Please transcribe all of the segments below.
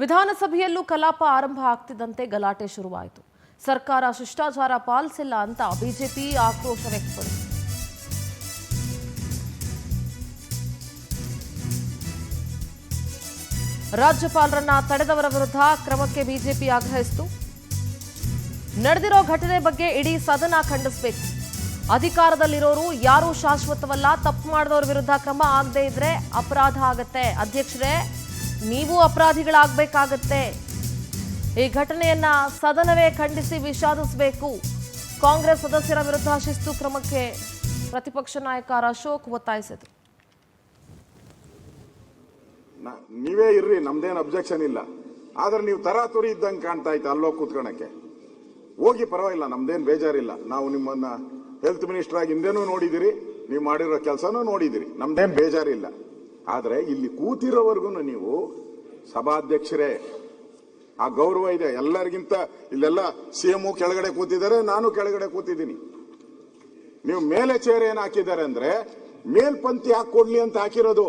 ವಿಧಾನಸಭೆಯಲ್ಲೂ ಕಲಾಪ ಆರಂಭ ಆಗ್ತಿದ್ದಂತೆ ಗಲಾಟೆ ಶುರುವಾಯಿತು. ಸರ್ಕಾರ ಶಿಷ್ಟಾಚಾರ ಪಾಲಿಸಿಲ್ಲ ಅಂತ ಬಿಜೆಪಿ ಆಕ್ರೋಶ ವ್ಯಕ್ತಪಡಿಸಿದೆ. ರಾಜ್ಯಪಾಲರನ್ನ ತಡೆದವರ ವಿರುದ್ಧ ಕ್ರಮಕ್ಕೆ ಬಿಜೆಪಿ ಆಗ್ರಹಿಸಿತು. ನಡೆದಿರೋ ಘಟನೆ ಬಗ್ಗೆ ಇಡೀ ಸದನ ಖಂಡಿಸಬೇಕು. ಅಧಿಕಾರದಲ್ಲಿರೋರು ಯಾರೂ ಶಾಶ್ವತವಲ್ಲ. ತಪ್ಪು ಮಾಡಿದವರ ವಿರುದ್ಧ ಕ್ರಮ ಆಗದೇ ಇದ್ರೆ ಅಪರಾಧ ಆಗತ್ತೆ. ಅಧ್ಯಕ್ಷರೇ, ನೀವು ಅಪರಾಧಿಗಳಾಗಬೇಕಾಗತ್ತೆ. ಈ ಘಟನೆಯನ್ನ ಸದನವೇ ಖಂಡಿಸಿ ವಿಷಾದಿಸಬೇಕು. ಕಾಂಗ್ರೆಸ್ ಸದಸ್ಯರ ವಿರುದ್ಧ ಶಿಸ್ತು ಕ್ರಮಕ್ಕೆ ಪ್ರತಿಪಕ್ಷ ನಾಯಕ ಅಶೋಕ್ ಒತ್ತಾಯಿಸಿದರು. ನೀವೇ ಇರ್ರಿ, ನಮ್ದೇನು ಅಬ್ಜೆಕ್ಷನ್ ಇಲ್ಲ. ಆದ್ರೆ ನೀವು ತರಾತುರಿ ಇದ್ದಂಗೆ ಕಾಣ್ತಾ ಇತ್ತು ಅಲ್ಲೋ ಕೂತ್ಕೊಳಕ್ಕೆ. ಹೋಗಿ, ಪರವಾಗಿಲ್ಲ, ನಮ್ದೇನು ಬೇಜಾರಿಲ್ಲ. ನಾವು ನಿಮ್ಮನ್ನ ಹೆಲ್ತ್ ಮಿನಿಸ್ಟರ್ ಆಗಿ ಹಿಂದೆನೂ ನೋಡಿದಿರಿ, ನೀವು ಮಾಡಿರೋ ಕೆಲಸನೂ ನೋಡಿದಿರಿ, ನಮ್ದೇನು ಬೇಜಾರಿಲ್ಲ. ಆದ್ರೆ ಇಲ್ಲಿ ಕೂತಿರೋವರೆಗೂ ನೀವು ಸಭಾಧ್ಯಕ್ಷರೇ, ಆ ಗೌರವ ಇದೆ ಎಲ್ಲರಿಗಿಂತ. ಇಲ್ಲೆಲ್ಲ ಸಿಎಂ ಕೆಳಗಡೆ ಕೂತಿದ್ದಾರೆ, ನಾನು ಕೆಳಗಡೆ ಕೂತಿದ್ದೀನಿ. ನೀವು ಮೇಲೆ ಚೇರ್ ಏನ್ ಹಾಕಿದ್ದಾರೆ ಅಂದ್ರೆ ಮೇಲ್ಪಂಕ್ತಿ ಹಾಕೊಡ್ಲಿ ಅಂತ ಹಾಕಿರೋದು.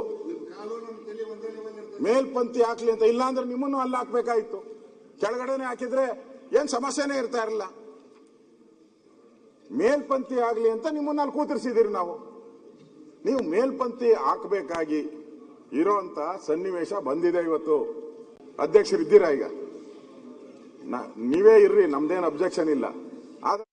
ಮೇಲ್ಪಂಕ್ತಿ ಹಾಕ್ಲಿ ಅಂತ, ಇಲ್ಲ ಅಂದ್ರೆ ನಿಮ್ಮನ್ನು ಅಲ್ಲಿ ಹಾಕ್ಬೇಕಾಯ್ತು. ಕೆಳಗಡೆನೆ ಹಾಕಿದ್ರೆ ಏನ್ ಸಮಸ್ಯೆನೇ ಇರ್ತಾ ಇರಲಿಲ್ಲ. ಮೇಲ್ಪಂಕ್ತಿ ಆಗ್ಲಿ ಅಂತ ನಿಮ್ಮನ್ನ ಅಲ್ಲಿ ಕೂತಿರ್ಸಿದಿರಿ ನಾವು. ನೀವು ಮೇಲ್ಪಂಕ್ತಿ ಹಾಕಬೇಕಾಗಿ ಇರೋಂತ ಸನ್ನಿವೇಶ ಬಂದಿದೆ ಇವತ್ತು. ಅಧ್ಯಕ್ಷರಿದ್ದೀರಾ ಈಗ, ನೀವೇ ಇರ್ರಿ, ನಮ್ದೇನು ಅಬ್ಜೆಕ್ಷನ್ ಇಲ್ಲ. ಆದ್ರೆ